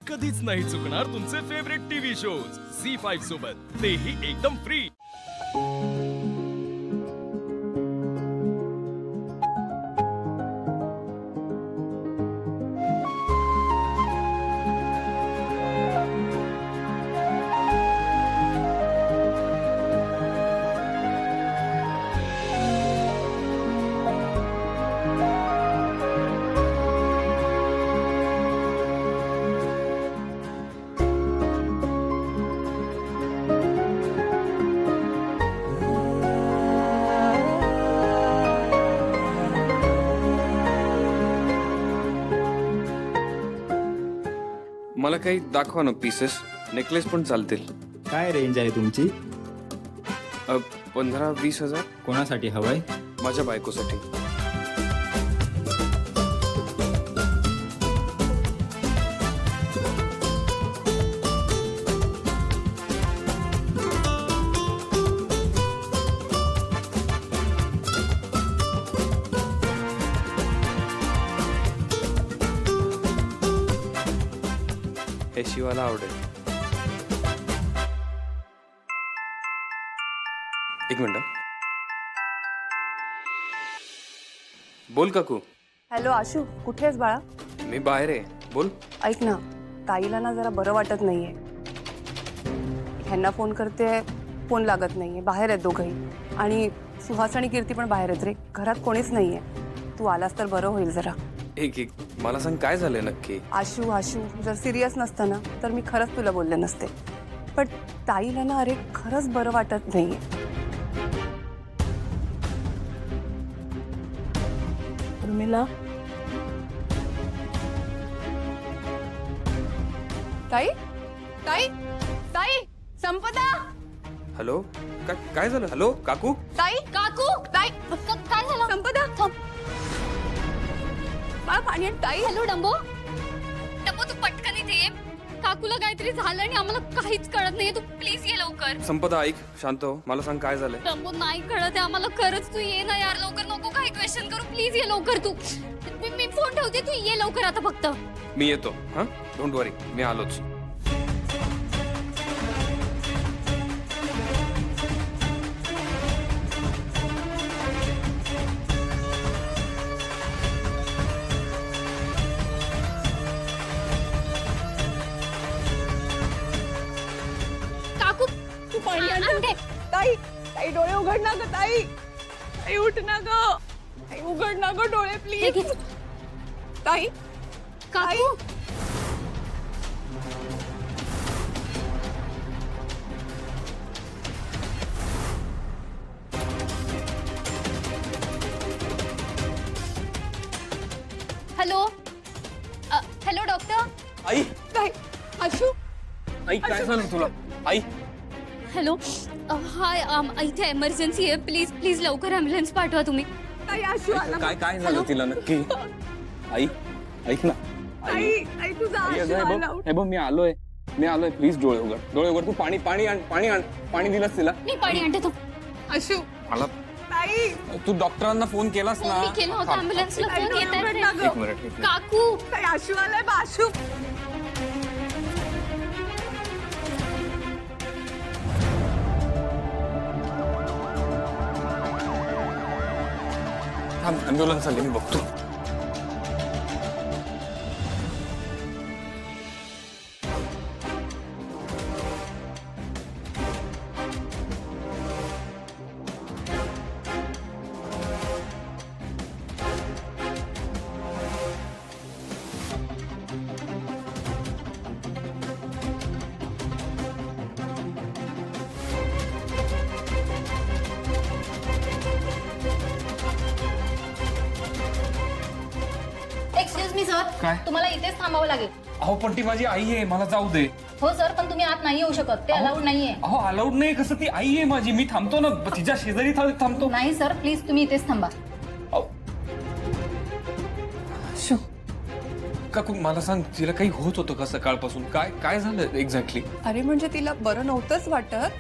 कधीच नाही चुकणार तुमचे फेवरेट टीव्ही शोज झी5 सोबत, तेही एकदम फ्री। मला काही दाखवा ना पीसेस, नेकलेस पण चालतील। काय रेंज आहे तुमची? 15-20 हजार। कोणासाठी हवंय? माझ्या बायकोसाठी। हे शिवाला आवडेल। एक मिनिट। बोल काकू। हॅलो आशू, कुठे आहेस बाळा? मी बाहेर आहे, बोल। ऐक ना, ताईला ना जरा बरं वाटत नाहीये। ह्यांना फोन करते, फोन लागत नाहीये, बाहेर आहेत दोघंही। आणि सुहास आणि कीर्ती पण बाहेर आहेत रे, घरात कोणीच नाहीये। तू आलास तर बरं होईल जरा। एक मला सांग काय झालंय नक्की? आशू आशू, जर सिरियस नसतं ना तर मी खरंच तुला बोलले नसते, पण ताईला ना अरे खरंच बरं वाटत नाहीये। उर्मिला, ताई ताई ताई, संपदा। हॅलो, काय झालं? हॅलो काकू। ताई, काकू, ताई, काय झालं? संपदा, बाळा पाणी आण। ताई, हॅलो डंबो, डंबो तू पटकन इथे ये। काकूला काहीतरी झालं आणि आम्हाला काहीच कळत नाहीये, तू प्लीज ये लवकर। संपदा ऐक, शांत हो, मला सांग काय झालंय? डंबो नाही कळत आहे आम्हाला, खरंच तू ये ना यार लवकर, नको काही क्वेश्चन करू, प्लीज ये लवकर तू। मी फोन ठेवते, तू ये लवकर आता फक्त। मी येतो, हा, डोंट वरी, मी आलोच। काकू तू पाणी आण दे। ताई, ताई डोळे उघड ना ग ताई, ताई उठ ना ग, ताई उघड ना ग डोळे हे प्लीज। घे। ताई, काकू हॅलो, हॅलो डॉक्टर। आई, ताई, आशू, आई काय झालं तुला? आई, हॅलो, हाय, इथे एमर्जन्सी आहे, प्लीज प्लीज लवकर ॲम्ब्युलन्स पाठवा तुम्ही। ताई आशू आला। काय झालं तिला नक्की? आई, ऐक ना। ताई, ताई तुझा आशू आला। हे बघ मी आलोय, प्लीज डोळे उघड, तू पाणी आण, पाणी दिलंस तिला? मी पाणी आणते तो। आशू, मला ताई, तू डॉक्टरांना फोन केलास ना? मी केला होता, ॲम्ब्युलन्सला ताई, फोन डोळे येत उघड ना आहे। ग। एक मिनिट। काकू ताई आशू आलाय बा, आशू। ॲम्ब्युलन्स आली, मी बघतो। एक्सक्यूज मी सर, काय? तुम्हाला इथेच थांबावं लागेल। अहो पण ती माझी आई आहे, मला जाऊ दे। हो सर, पण तुम्ही आत नाही येऊ शकत, ते अलाउड नाहीये। अहो अलाउड नाही कसं? ती आई आहे माझी, मी थांबतो ना, तिच्या शेजारी थांबतो। नाही सर, प्लीज तुम्ही इथेच थांबा। अहो, शो. काकू मला सांग, तिला काही होत होतं का सकाळपासून? काय झालं एक्झॅक्टली? अरे म्हणजे तिला बरं नव्हतंच वाटत,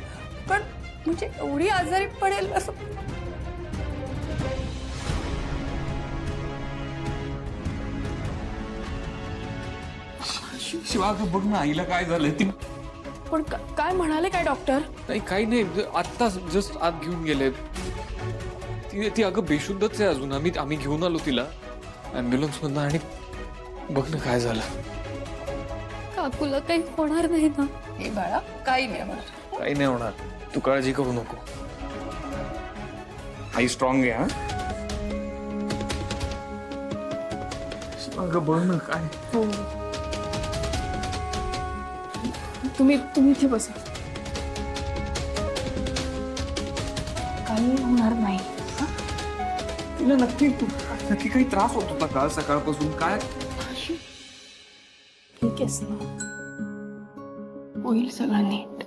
पण म्हणजे एवढी आजारी पडेल असं शिवा अगं बघ ना आईला काय झालंय ती पण काय म्हणाले काय डॉक्टर? नाही काही नाही आत्ता जस्ट आत घेऊन गेले ती अगं बेशुद्धच आहे अजून आम्ही घेऊन आलो तिला ऍम्ब्युलन्स मधनं आणि बघ ना काय झालं काकूला काही होणार नाही ना? हे बाळा काही नाही होणार. काही नाही होणार तू काळजी करू नको आई स्ट्रॉंग आहे हा अगं बघ ना काय तुम्ही इथे बसा. काही होणार नाही. तिला नक्की काही त्रास होत होता काल सकाळपासून काय ठीक आहेस ना? होईल सगळं नीट.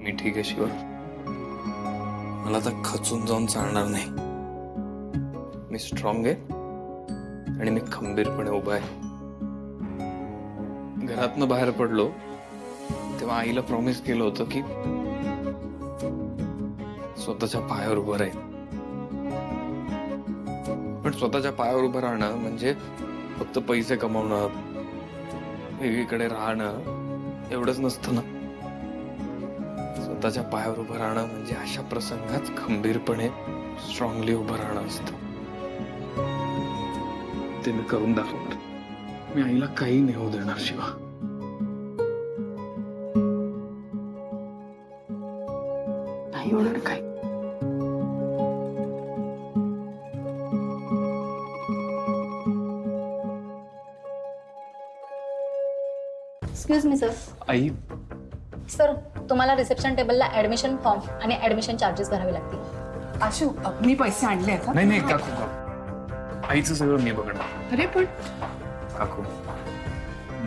मी ठीक आहे शिवा मला आता खचून जाऊन चालणार नाही मी स्ट्रॉंग आहे आणि मी खंबीरपणे उभा आहे घरातनं बाहेर पडलो तेव्हा आईला प्रॉमिस केलं होतं की स्वतःच्या पायावर उभं राहील पण स्वतःच्या पायावर उभं राहणं म्हणजे फक्त पैसे कमवणं वेगळीकडे राहणं एवढंच नसतं ना स्वतःच्या पायावर उभं राहणं म्हणजे अशा प्रसंगात खंबीरपणे स्ट्रॉंगली उभं राहणं असतं ते मी करून दाखवणार मी आईला काही नाही होऊ देणार शिवा नाही होणार काय. Excuse me sir. आई सर तुम्हाला रिसेप्शन टेबलला ऍडमिशन फॉर्म आणि ऍडमिशन चार्जेस भरावे लागतील. आशू मी पैसे आणले आहेत. नाही काकू आईचं सगळं मी बघणार अरे पण काकू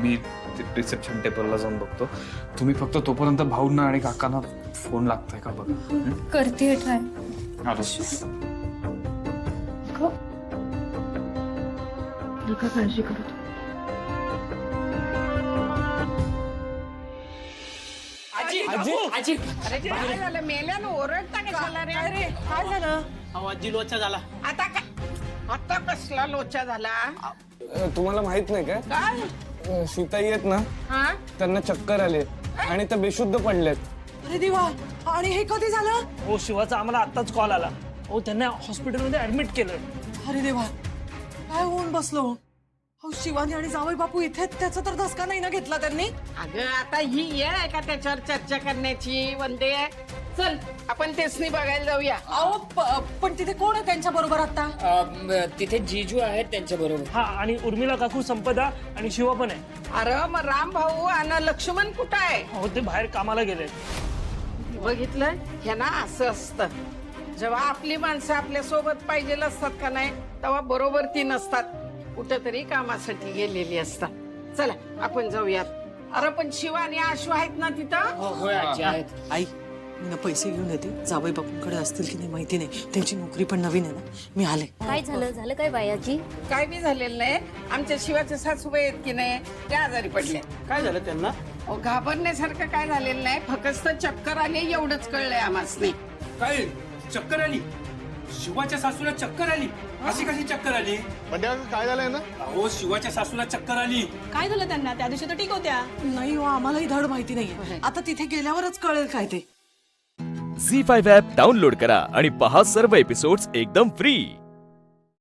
मी रिसेप्शन टेबलला जाऊन बघतो तुम्ही फक्त तोपर्यंत भाऊंना आणि काकांना फोन लागतोय का बघा करते ट्राय. नका काळजी करू. काय झालं मेल्यानं ओरडता कशाला रे? अरे काय झालं? आवाजी लोचा झाला. आता कसला लोचा झाला? तुम्हाला माहित नाही काय काय? सीताई आहेत ना हा? त्यांना चक्कर आले आणि त्या बेशुद्ध पडलेत. अरे देवा, आणि हे कधी झालं? हो शिवाचा आम्हाला आत्ताच कॉल आला. हो त्यांना हॉस्पिटलमध्ये ऍडमिट केलं. अरे देवा, काय होऊन बसलो? हो शिवानी आणि जावई बापू इथे त्याचा तर धसका नाही ना घेतला त्यांनी? अगं आता ही ये आहे का त्याच्यावर चर्चा करण्याची? वंदे चल आपण तेचनी बघायला जाऊया. अहो पण तिथे कोण आहे त्यांच्या बरोबर आता? तिथे जीजू आहेत त्यांच्या बरोबर. हा आणि उर्मिला काकू संपदा आणि शिवा पण आहे. अरे मग राम भाऊ आणि लक्ष्मण कुठं आहे? हो ते बाहेर कामाला गेले. बघितलं हे ना असं असतं जेव्हा आपली माणसं आपल्या सोबत पाहिजे असतात का नाही तेव्हा बरोबर ती नसतात कुठंतरी कामासाठी गेलेली असतात. चला आपण जाऊयात. अरे पण शिवा आणि आशू आहेत ना तिथं? हो आजी आहेत. आई मी ना पैसे घेऊन येते जावई बापूंकडे असतील की नाही माहिती नाही त्यांची नोकरी पण नवीन आहे ना मी आले. काय झालं काय बायाजी? काय बी झालेलं नाही आमच्या शिवाचे सासूबाई आहेत की नाही त्या आजारी पडल्या. काय झालं त्यांना? घाबरण्यासारखं काय झालेलं नाही फक्त चक्कर आली एवढंच कळलंय आम्हासनी. काय चक्कर आली? शिवाच्या सासूला चक्कर आली? अशी कशी चक्कर आली? म्हणजे काय झालंय ना अहो शिवाच्या सासूला चक्कर आली. काय झालं त्यांना? त्या दिवशी तर ठीक होत्या. नाही हो आम्हालाही धड माहिती नाहीये आता तिथे गेल्यावरच कळेल काय ते. झी5 ॲप डाउनलोड करा आणि पहा सर्व एपिसोड्स एकदम फ्री.